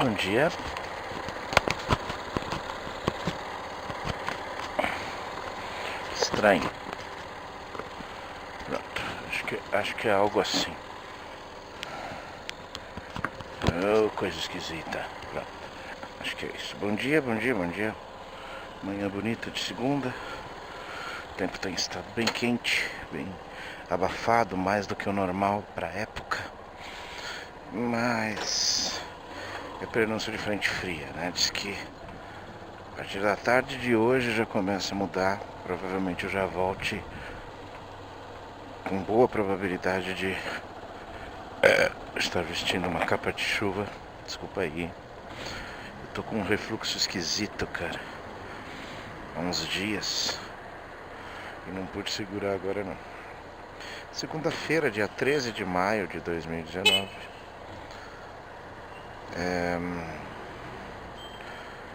bom dia. Estranho. Pronto, acho que é algo assim. Oh, coisa esquisita. Pronto, acho que é isso. Bom dia, bom dia, bom dia. Manhã bonita de segunda. O tempo tem estado bem quente, bem abafado, mais do que o normal para a época. Mas é prenúncio de frente fria, né? Diz que a partir da tarde de hoje já começa a mudar. Provavelmente eu já volte com boa probabilidade de estar vestindo uma capa de chuva. Desculpa aí. Eu tô com um refluxo esquisito, cara. Há uns dias. E não pude segurar agora não. Segunda-feira, dia 13 de maio de 2019.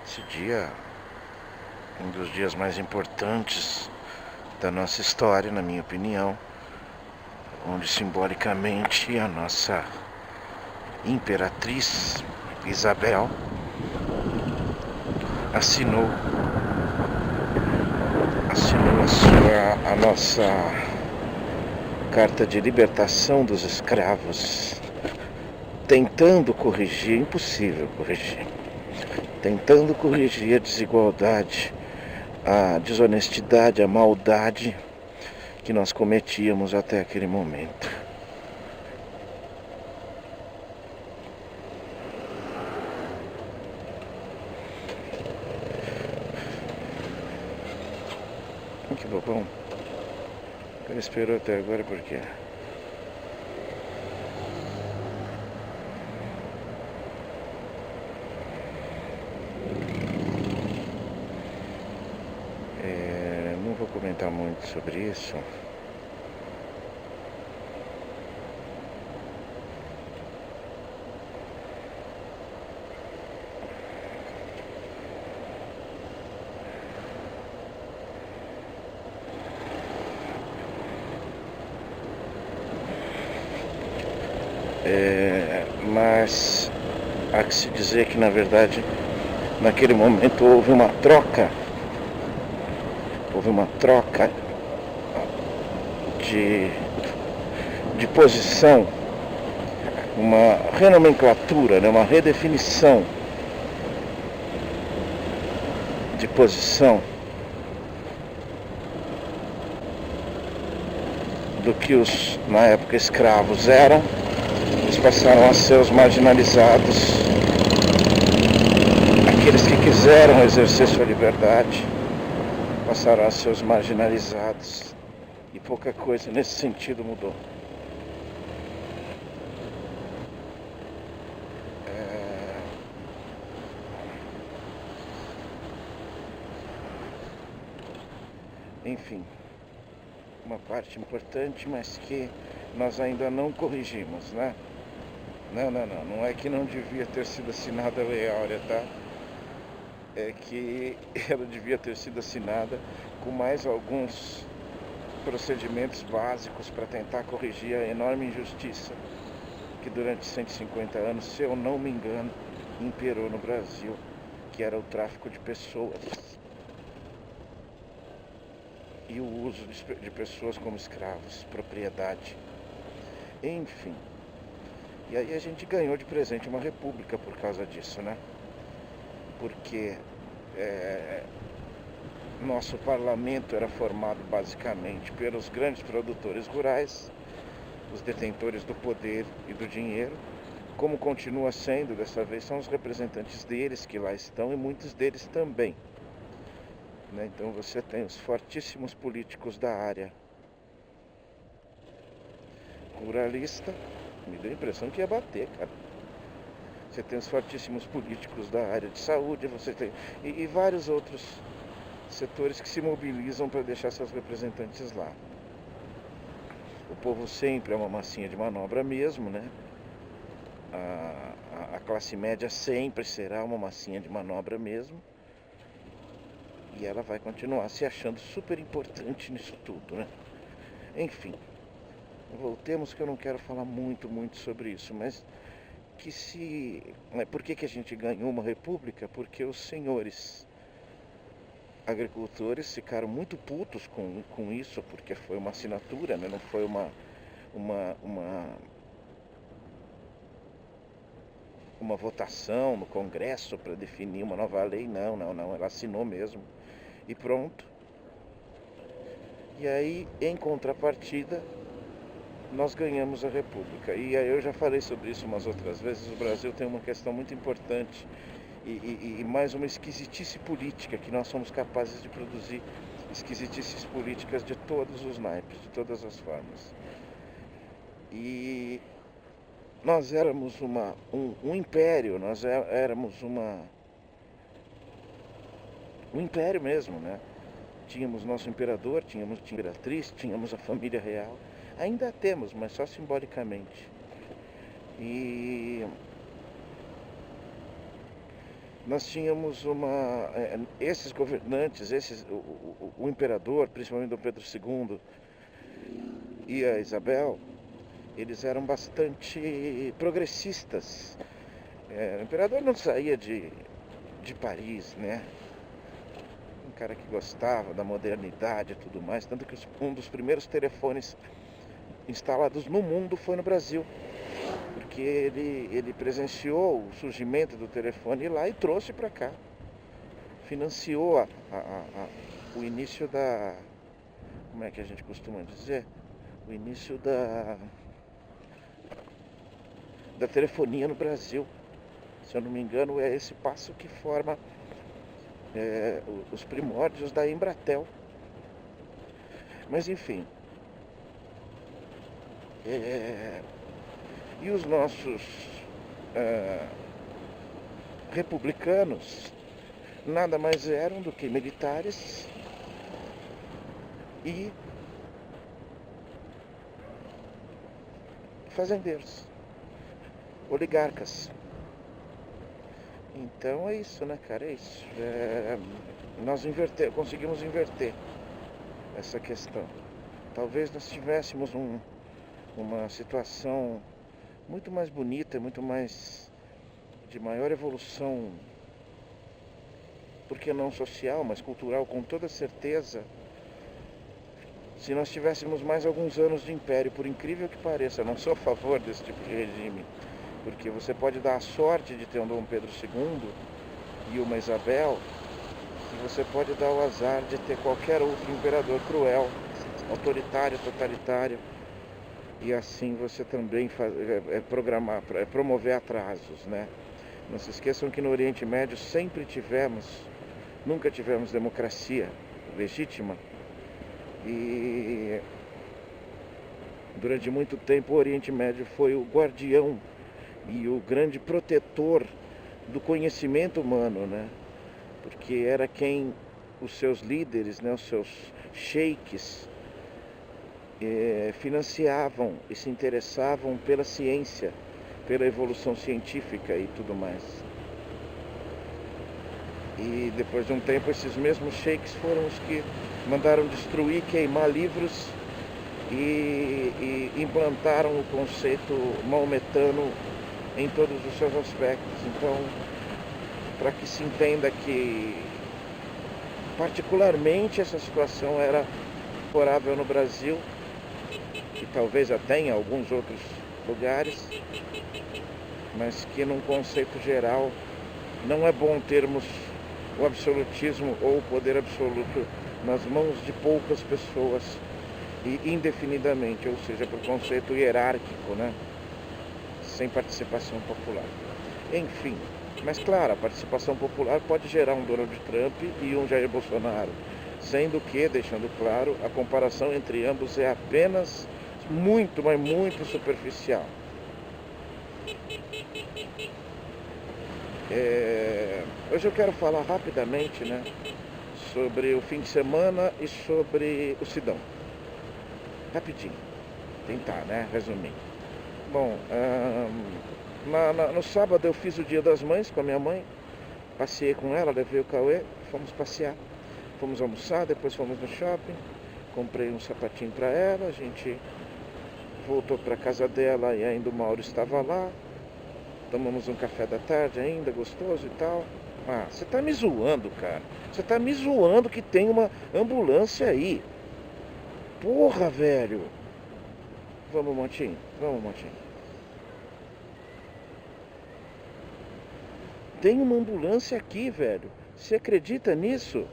Esse dia, um dos dias mais importantes da nossa história, na minha opinião, onde simbolicamente a nossa imperatriz Isabel assinou a nossa carta de libertação dos escravos, tentando corrigir, impossível corrigir, tentando corrigir a desigualdade, a desonestidade, a maldade que nós cometíamos até aquele momento. Que bobão. Ele esperou até agora por quê? Não vou comentar muito sobre isso. Mas há que se dizer que, na verdade, naquele momento houve uma troca de posição, uma renomenclatura, né, uma redefinição de posição do que os, na época, escravos eram. Eles passaram a ser os marginalizados, aqueles que quiseram exercer sua liberdade passaram a ser os marginalizados, e pouca coisa nesse sentido mudou. Enfim, uma parte importante, mas que nós ainda não corrigimos, né? Não é que não devia ter sido assinada a Lei Áurea, tá? É que ela devia ter sido assinada com mais alguns procedimentos básicos para tentar corrigir a enorme injustiça que durante 150 anos, se eu não me engano, imperou no Brasil, que era o tráfico de pessoas e o uso de pessoas como escravos, propriedade, enfim. E aí a gente ganhou de presente uma república por causa disso, né? Porque nosso parlamento era formado basicamente pelos grandes produtores rurais, os detentores do poder e do dinheiro, como continua sendo, dessa vez são os representantes deles que lá estão e muitos deles também, né? Então você tem os fortíssimos políticos da área ruralista. Me deu a impressão que ia bater, cara. Você tem os fortíssimos políticos da área de saúde, você tem e vários outros setores que se mobilizam para deixar seus representantes lá. O povo sempre é uma massinha de manobra mesmo, né? A classe média sempre será uma massinha de manobra mesmo. E ela vai continuar se achando super importante nisso tudo, né? Enfim, voltemos, que eu não quero falar muito sobre isso, mas Por que a gente ganhou uma república? Porque os senhores agricultores ficaram muito putos com isso, porque foi uma assinatura, né? Não foi uma votação no Congresso para definir uma nova lei. Não, ela assinou mesmo e pronto. E aí, em contrapartida, nós ganhamos a república. E aí eu já falei sobre isso umas outras vezes. O Brasil tem uma questão muito importante e mais uma esquisitice política, que nós somos capazes de produzir esquisitices políticas de todos os naipes, de todas as formas. E nós éramos um império, nós éramos um império mesmo, né? Tínhamos nosso imperador, tínhamos a imperatriz, tínhamos a família real. Ainda temos, mas só simbolicamente. E nós tínhamos esses governantes, o imperador, principalmente Dom Pedro II e a Isabel, eles eram bastante progressistas. O imperador não saía de Paris, né? Um cara que gostava da modernidade e tudo mais, tanto que um dos primeiros telefones instalados no mundo foi no Brasil, porque ele presenciou o surgimento do telefone lá e trouxe para cá, financiou o início como é que a gente costuma dizer, o início da telefonia no Brasil. Se eu não me engano, é esse passo que forma os primórdios da Embratel. Mas enfim, e os nossos republicanos nada mais eram do que militares e fazendeiros, oligarcas. Então é isso, né, cara? É isso. Nós conseguimos inverter essa questão. Talvez nós tivéssemos uma situação muito mais bonita, muito mais de maior evolução, porque não social, mas cultural, com toda certeza, se nós tivéssemos mais alguns anos de império. Por incrível que pareça, eu não sou a favor desse tipo de regime, porque você pode dar a sorte de ter um Dom Pedro II e uma Isabel, e você pode dar o azar de ter qualquer outro imperador cruel, autoritário, totalitário, e assim você também promover atrasos, né? Não se esqueçam que no Oriente Médio nunca tivemos democracia legítima, e durante muito tempo o Oriente Médio foi o guardião e o grande protetor do conhecimento humano, né? Porque era quem os seus líderes, né, os seus sheiks, financiavam e se interessavam pela ciência, pela evolução científica e tudo mais. E depois de um tempo, esses mesmos sheiks foram os que mandaram destruir, queimar livros e implantaram o conceito maometano em todos os seus aspectos. Então, para que se entenda que particularmente essa situação era favorável no Brasil e talvez até em alguns outros lugares, mas que num conceito geral não é bom termos o absolutismo ou o poder absoluto nas mãos de poucas pessoas e indefinidamente, ou seja, por conceito hierárquico, né? Sem participação popular. Enfim, mas claro, a participação popular pode gerar um Donald Trump e um Jair Bolsonaro, sendo que, deixando claro, a comparação entre ambos é apenas muito, mas muito superficial. Hoje eu quero falar rapidamente, né, sobre o fim de semana e sobre o Sidão. Rapidinho, tentar, né, resumir. Bom, no sábado eu fiz o Dia das Mães com a minha mãe, passei com ela, levei o Cauê, fomos passear, fomos almoçar, depois fomos no shopping, comprei um sapatinho para ela, a gente voltou para casa dela e ainda o Mauro estava lá. tomamos um café da tarde ainda, gostoso e tal. Ah, você tá me zoando, cara. Você tá me zoando que tem uma ambulância aí. Porra, velho. Vamos, Montinho. Vamos, Montinho. Tem uma ambulância aqui, velho. Você acredita nisso?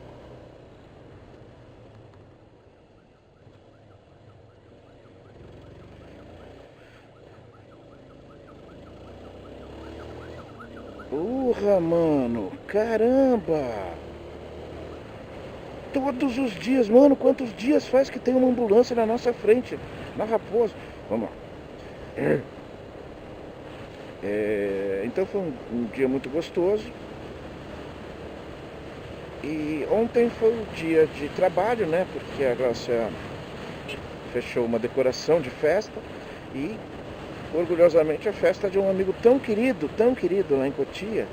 Porra, mano. Caramba. Todos os dias, mano. Quantos dias faz que tem uma ambulância na nossa frente? Na Raposo. Vamos lá. Então foi um dia muito gostoso. E ontem foi o dia de trabalho, né? Porque a Glaucia fechou uma decoração de festa. E orgulhosamente a festa de um amigo tão querido lá em Cotia.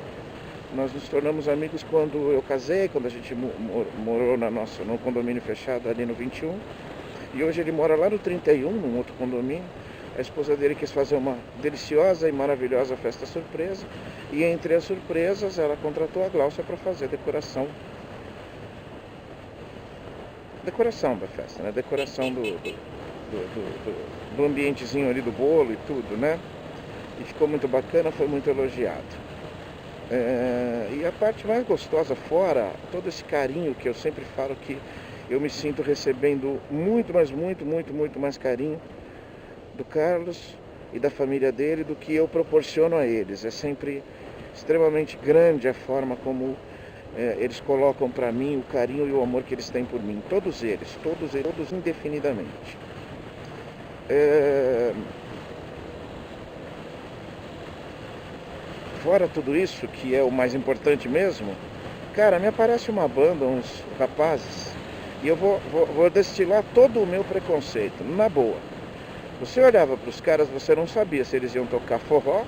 Nós nos tornamos amigos quando eu casei, quando a gente morou no condomínio fechado ali no 21. E hoje ele mora lá no 31, num outro condomínio. A esposa dele quis fazer uma deliciosa e maravilhosa festa surpresa. E entre as surpresas, ela contratou a Glaucia para fazer a decoração. Decoração da festa, né? Decoração do ambientezinho ali do bolo e tudo, né? E ficou muito bacana, foi muito elogiado. E a parte mais gostosa, fora todo esse carinho que eu sempre falo que eu me sinto recebendo muito, mas muito mais carinho do Carlos e da família dele do que eu proporciono a eles. É sempre extremamente grande a forma como eles colocam para mim o carinho e o amor que eles têm por mim. Todos eles indefinidamente. Fora tudo isso, que é o mais importante mesmo, cara, me aparece uma banda, uns rapazes, e eu vou destilar todo o meu preconceito, na boa. Você olhava para os caras, você não sabia se eles iam tocar forró,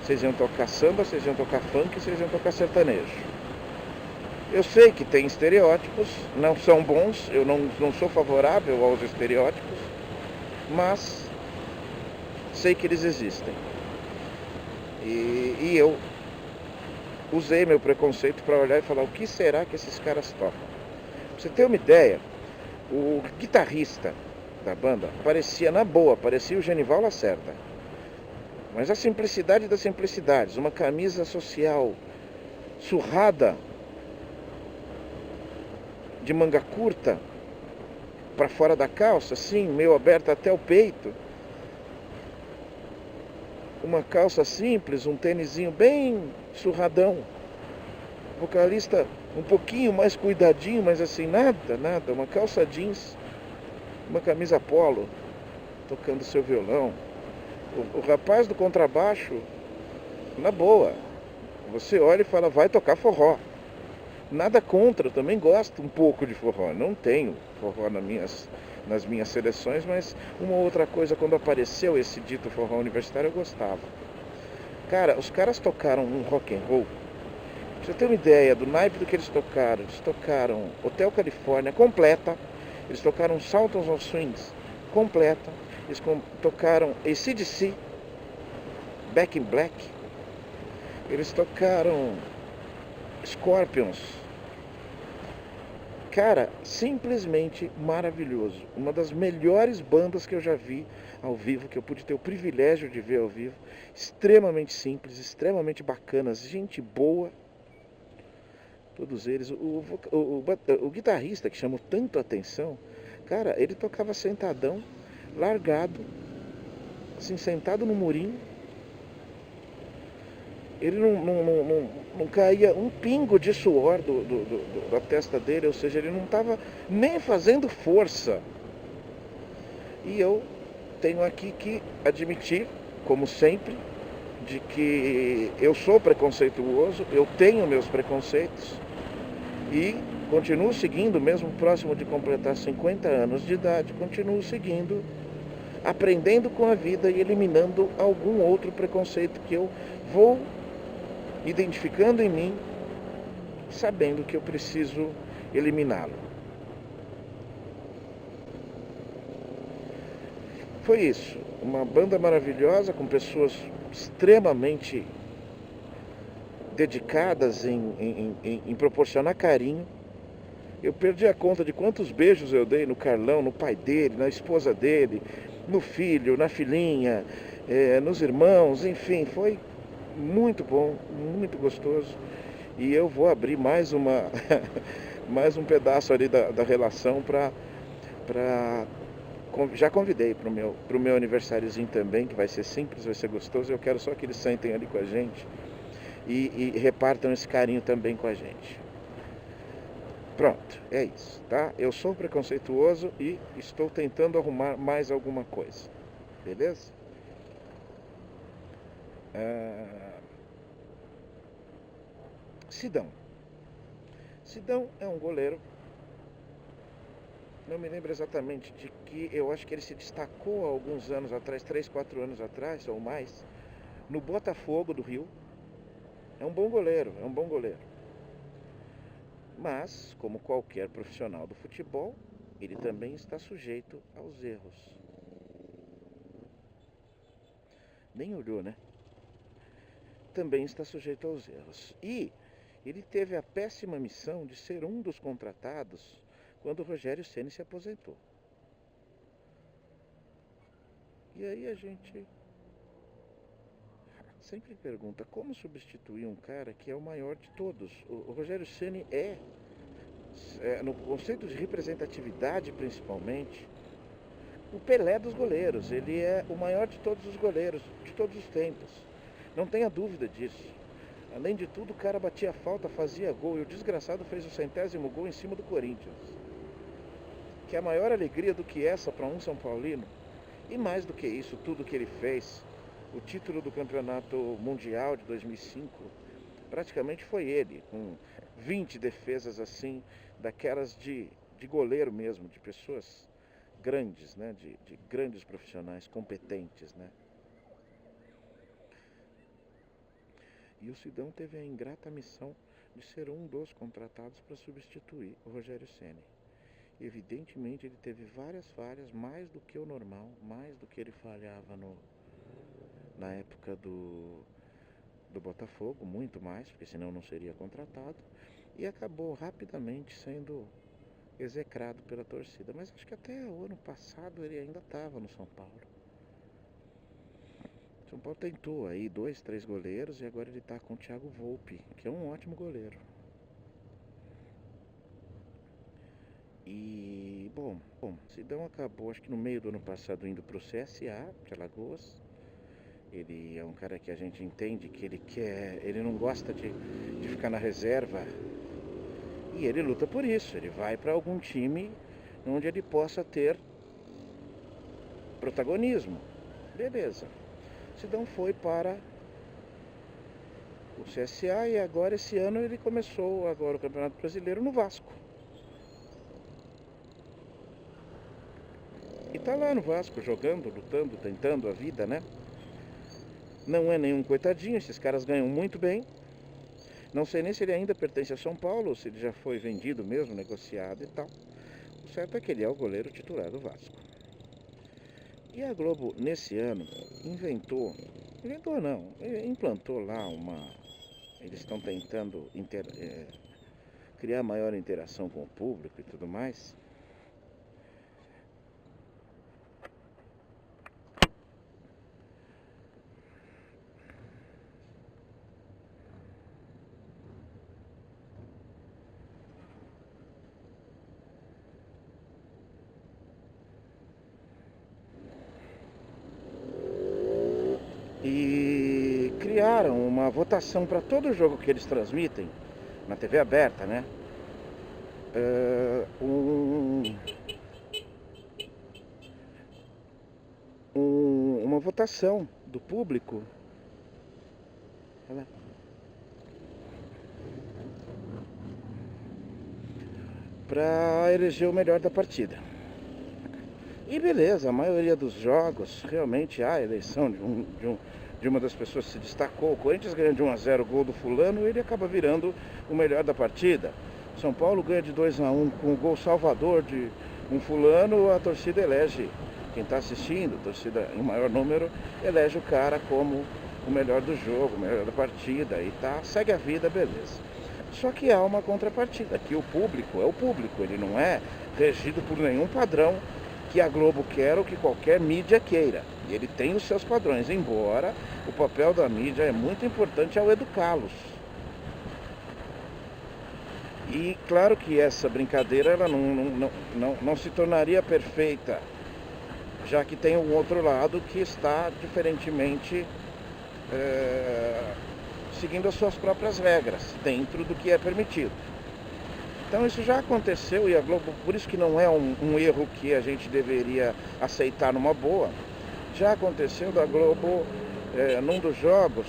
se eles iam tocar samba, se eles iam tocar funk, se eles iam tocar sertanejo. Eu sei que tem estereótipos, não são bons, eu não sou favorável aos estereótipos, mas sei que eles existem. E eu usei meu preconceito para olhar e falar, o que será que esses caras tocam? Pra você ter uma ideia, o guitarrista da banda parecia o Genival Lacerda. Mas a simplicidade das simplicidades, uma camisa social surrada, de manga curta, para fora da calça, assim, meio aberta até o peito. Uma calça simples, um tênisinho bem surradão. Vocalista um pouquinho mais cuidadinho, mas assim, nada. Uma calça jeans, uma camisa polo, tocando seu violão. O rapaz do contrabaixo, na boa, você olha e fala, vai tocar forró. Nada contra, eu também gosto um pouco de forró. Não tenho forró nas minhas seleções, mas uma outra coisa, quando apareceu esse dito forró universitário, eu gostava. Cara, os caras tocaram um rock and roll. Pra você ter uma ideia do naipe do que eles tocaram Hotel Califórnia completa, eles tocaram Sultans of Swings completa, eles tocaram AC/DC, Back in Black, eles tocaram Scorpions. Cara, simplesmente maravilhoso. Uma das melhores bandas que eu já vi ao vivo, que eu pude ter o privilégio de ver ao vivo. Extremamente simples, extremamente bacanas, gente boa. Todos eles. O guitarrista que chamou tanto a atenção, cara, ele tocava sentadão, largado, assim, sentado no murinho. Ele não caía um pingo de suor da testa dele, ou seja, ele não estava nem fazendo força. E eu tenho aqui que admitir, como sempre, de que eu sou preconceituoso, eu tenho meus preconceitos e continuo seguindo, mesmo próximo de completar 50 anos de idade, continuo seguindo, aprendendo com a vida e eliminando algum outro preconceito que eu vou identificando em mim, sabendo que eu preciso eliminá-lo. Foi isso, uma banda maravilhosa, com pessoas extremamente dedicadas em proporcionar carinho. Eu perdi a conta de quantos beijos eu dei no Carlão, no pai dele, na esposa dele, no filho, na filhinha, nos irmãos, enfim, foi muito bom, muito gostoso. E eu vou abrir mais mais um pedaço ali da relação já convidei para o meu aniversáriozinho também, que vai ser simples, vai ser gostoso. Eu quero só que eles sentem ali com a gente e repartam esse carinho também com a gente. Pronto, é isso, tá? Eu sou preconceituoso e estou tentando arrumar mais alguma coisa, beleza? Sidão. Sidão é um goleiro, não me lembro exatamente de que, eu acho que ele se destacou há alguns anos atrás, 3, 4 anos atrás ou mais, no Botafogo do Rio. É um bom goleiro, é um bom goleiro. Mas, como qualquer profissional do futebol, ele também está sujeito aos erros. Nem olhou, né? Também está sujeito aos erros. E ele teve a péssima missão de ser um dos contratados quando o Rogério Ceni se aposentou. E aí a gente sempre pergunta como substituir um cara que é o maior de todos. O Rogério Ceni no conceito de representatividade principalmente, o Pelé dos goleiros. Ele é o maior de todos os goleiros, de todos os tempos. Não tenha dúvida disso. Além de tudo, o cara batia falta, fazia gol. E o desgraçado fez o 100º gol em cima do Corinthians. Que é maior alegria do que essa para um São Paulino. E mais do que isso, tudo que ele fez, o título do Campeonato Mundial de 2005, praticamente foi ele, com 20 defesas assim, daquelas de goleiro mesmo, de pessoas grandes, né? De grandes profissionais, competentes, né? E o Sidão teve a ingrata missão de ser um dos contratados para substituir o Rogério Ceni. Evidentemente ele teve várias falhas, mais do que o normal, mais do que ele falhava na época do Botafogo, muito mais, porque senão não seria contratado, e acabou rapidamente sendo execrado pela torcida. Mas acho que até o ano passado ele ainda estava no São Paulo. São Paulo tentou aí 2, 3 goleiros e agora ele está com o Thiago Volpi, que é um ótimo goleiro. E, bom, Sidão acabou, acho que no meio do ano passado, indo para o CSA, de Alagoas. Ele é um cara que a gente entende que ele não gosta de ficar na reserva. E ele luta por isso, ele vai para algum time onde ele possa ter protagonismo. Beleza. Sidão foi para o CSA e agora esse ano ele começou agora o Campeonato Brasileiro no Vasco. E tá lá no Vasco jogando, lutando, tentando a vida, né? Não é nenhum coitadinho, esses caras ganham muito bem. Não sei nem se ele ainda pertence a São Paulo ou se ele já foi vendido mesmo, negociado e tal. O certo é que ele é o goleiro titular do Vasco. E a Globo, nesse ano, implantou lá eles estão tentando criar maior interação com o público e tudo mais. E criaram uma votação para todo jogo que eles transmitem na TV aberta, né? Uma votação do público para eleger o melhor da partida. E beleza, a maioria dos jogos realmente há a eleição de uma das pessoas que se destacou. O Corinthians ganha de 1-0 o gol do fulano, ele acaba virando o melhor da partida. São Paulo ganha de 2-1 com o gol salvador de um fulano, a torcida elege, quem está assistindo, a torcida em maior número, elege o cara como o melhor do jogo, o melhor da partida e tá, segue a vida, beleza. Só que há uma contrapartida, que o público é o público, ele não é regido por nenhum padrão que a Globo quer ou que qualquer mídia queira. Ele tem os seus padrões, embora o papel da mídia é muito importante ao educá-los. E claro que essa brincadeira ela não se tornaria perfeita, já que tem um outro lado que está diferentemente seguindo as suas próprias regras, dentro do que é permitido. Então isso já aconteceu e a Globo, por isso que não é um erro que a gente deveria aceitar numa boa. Já aconteceu da Globo, num dos jogos,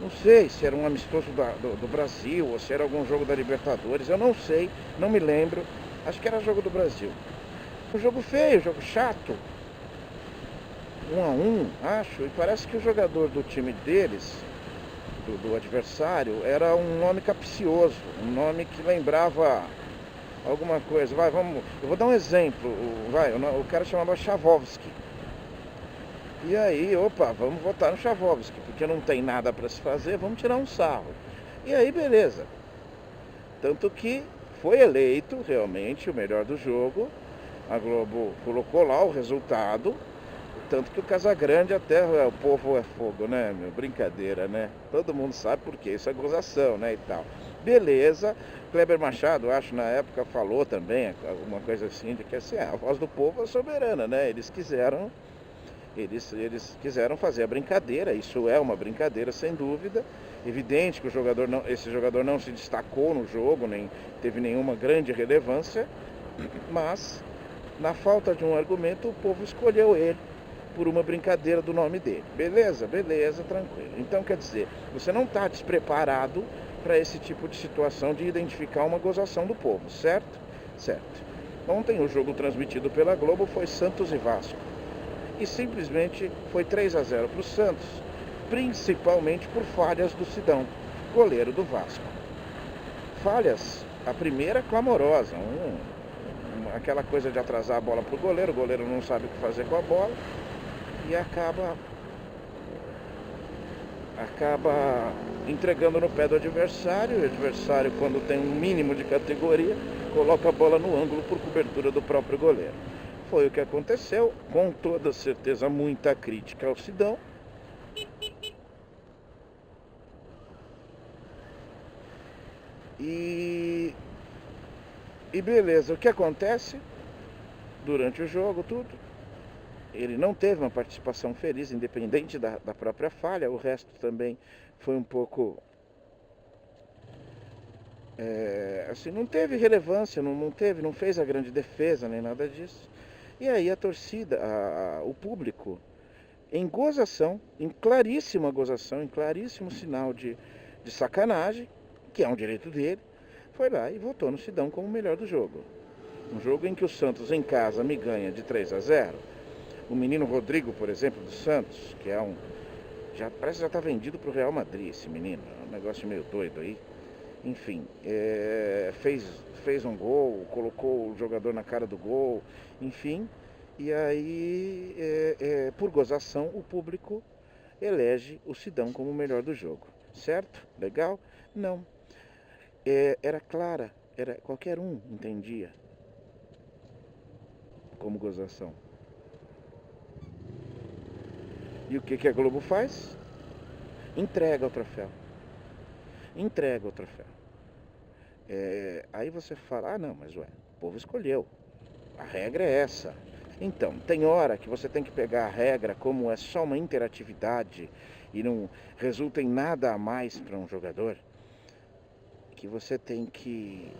não sei se era um amistoso do Brasil ou se era algum jogo da Libertadores, eu não sei, não me lembro, acho que era jogo do Brasil. Um jogo feio, jogo chato, 1-1, acho, e parece que o jogador do time deles, do adversário, era um nome capcioso, um nome que lembrava alguma coisa. Eu vou dar um exemplo, o cara chamava Chavovski. E aí, opa, vamos votar no Chavovski, porque não tem nada para se fazer, vamos tirar um sarro. E aí, beleza. Tanto que foi eleito realmente o melhor do jogo, a Globo colocou lá o resultado, tanto que o Casagrande até, o povo é fogo, né, meu? Brincadeira, né? Todo mundo sabe por quê, isso é gozação, né, e tal. Beleza, Kleber Machado, acho, na época falou também, alguma coisa assim, de que assim, a voz do povo é soberana, né? Eles quiseram fazer a brincadeira, isso é uma brincadeira sem dúvida. Evidente que esse jogador não se destacou no jogo, nem teve nenhuma grande relevância, mas na falta de um argumento o povo escolheu ele por uma brincadeira do nome dele. Beleza, tranquilo. Então quer dizer, você não está despreparado para esse tipo de situação de identificar uma gozação do povo, certo? Certo. Ontem o jogo transmitido pela Globo foi Santos e Vasco. E simplesmente foi 3-0 para o Santos, principalmente por falhas do Sidão, goleiro do Vasco. Falhas, a primeira clamorosa, aquela coisa de atrasar a bola para o goleiro não sabe o que fazer com a bola e acaba entregando no pé do adversário. O adversário, quando tem um mínimo de categoria, coloca a bola no ângulo por cobertura do próprio goleiro. Foi o que aconteceu, com toda certeza muita crítica ao Sidão. E beleza, o que acontece durante o jogo, tudo, ele não teve uma participação feliz, independente da própria falha, o resto também foi um pouco, assim, não teve relevância, não fez a grande defesa, nem nada disso. E aí a torcida, o público, em gozação, em claríssima gozação, em claríssimo sinal de sacanagem, que é um direito dele, foi lá e votou no Sidão como o melhor do jogo. Um jogo em que o Santos em casa me ganha de 3-0. O menino Rodrigo, por exemplo, do Santos, que é parece que já está vendido para o Real Madrid, esse menino, é um negócio meio doido aí. Enfim, fez um gol, colocou o jogador na cara do gol, enfim. E aí, por gozação, o público elege o Sidão como o melhor do jogo. Certo? Legal? Não. Era clara, qualquer um entendia como gozação. E o que a Globo faz? Entrega o troféu. Aí você fala, não, mas o povo escolheu, a regra é essa. Então, tem hora que você tem que pegar a regra como é só uma interatividade e não resulta em nada a mais para um jogador, que você tem que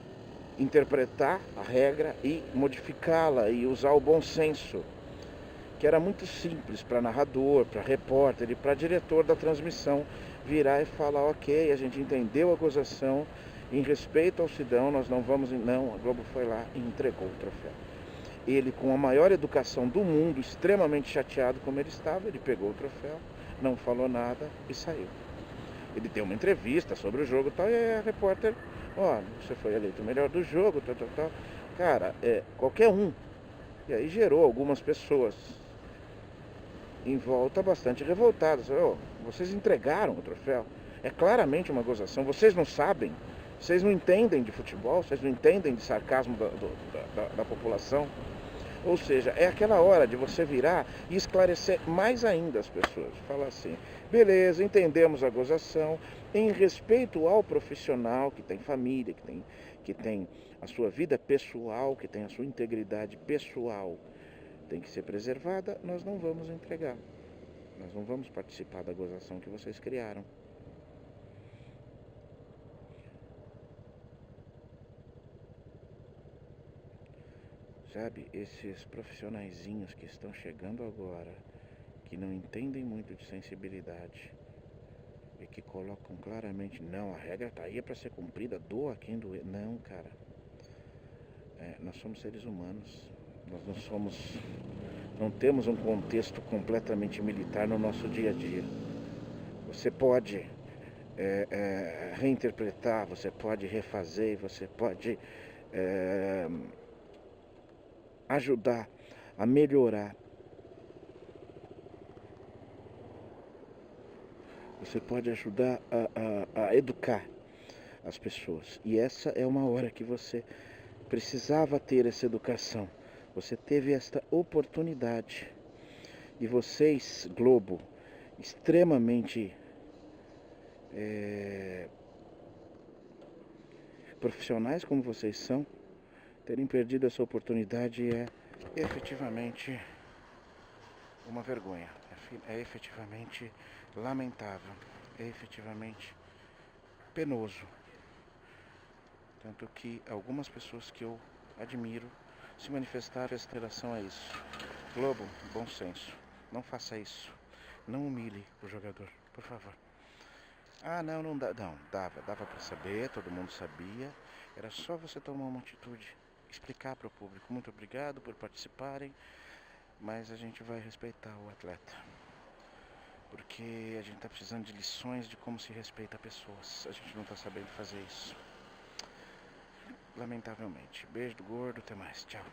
interpretar a regra e modificá-la e usar o bom senso, que era muito simples para narrador, para repórter e para diretor da transmissão virar e falar, ok, a gente entendeu a gozação, em respeito ao Sidão, nós não vamos... Não, a Globo foi lá e entregou o troféu. Ele, com a maior educação do mundo, extremamente chateado como ele estava, ele pegou o troféu, não falou nada e saiu. Ele deu uma entrevista sobre o jogo e tal, e aí a repórter, você foi eleito o melhor do jogo, tal. Cara, qualquer um. E aí gerou algumas pessoas em volta bastante revoltados. Oh, vocês entregaram o troféu. É claramente uma gozação. Vocês não sabem, vocês não entendem de futebol, vocês não entendem de sarcasmo da população. Ou seja, é aquela hora de você virar e esclarecer mais ainda as pessoas. Falar assim, beleza, entendemos a gozação, em respeito ao profissional que tem família, que tem a sua vida pessoal, que tem a sua integridade pessoal, tem que ser preservada, nós não vamos entregar. Nós não vamos participar da gozação que vocês criaram. Sabe, esses profissionaizinhos que estão chegando agora, que não entendem muito de sensibilidade e que colocam claramente, não, a regra tá aí para ser cumprida, doa quem doer. Não, cara. Nós somos seres humanos. Nós não temos um contexto completamente militar no nosso dia a dia. Você pode reinterpretar, você pode refazer, você pode ajudar a melhorar. Você pode ajudar a educar as pessoas. E essa é uma hora que você precisava ter essa educação. Você teve esta oportunidade. E vocês, Globo, extremamente profissionais como vocês são, terem perdido essa oportunidade é efetivamente uma vergonha. É efetivamente lamentável. É efetivamente penoso. Tanto que algumas pessoas que eu admiro se manifestaram em relação a isso. Globo, bom senso. Não faça isso. Não humilhe o jogador, por favor. Ah, não dá. Não, dava para saber, todo mundo sabia. Era só você tomar uma atitude, explicar para o público. Muito obrigado por participarem, mas a gente vai respeitar o atleta. Porque a gente está precisando de lições de como se respeita pessoas. A gente não está sabendo fazer isso. Lamentavelmente. Beijo do gordo, até mais. Tchau.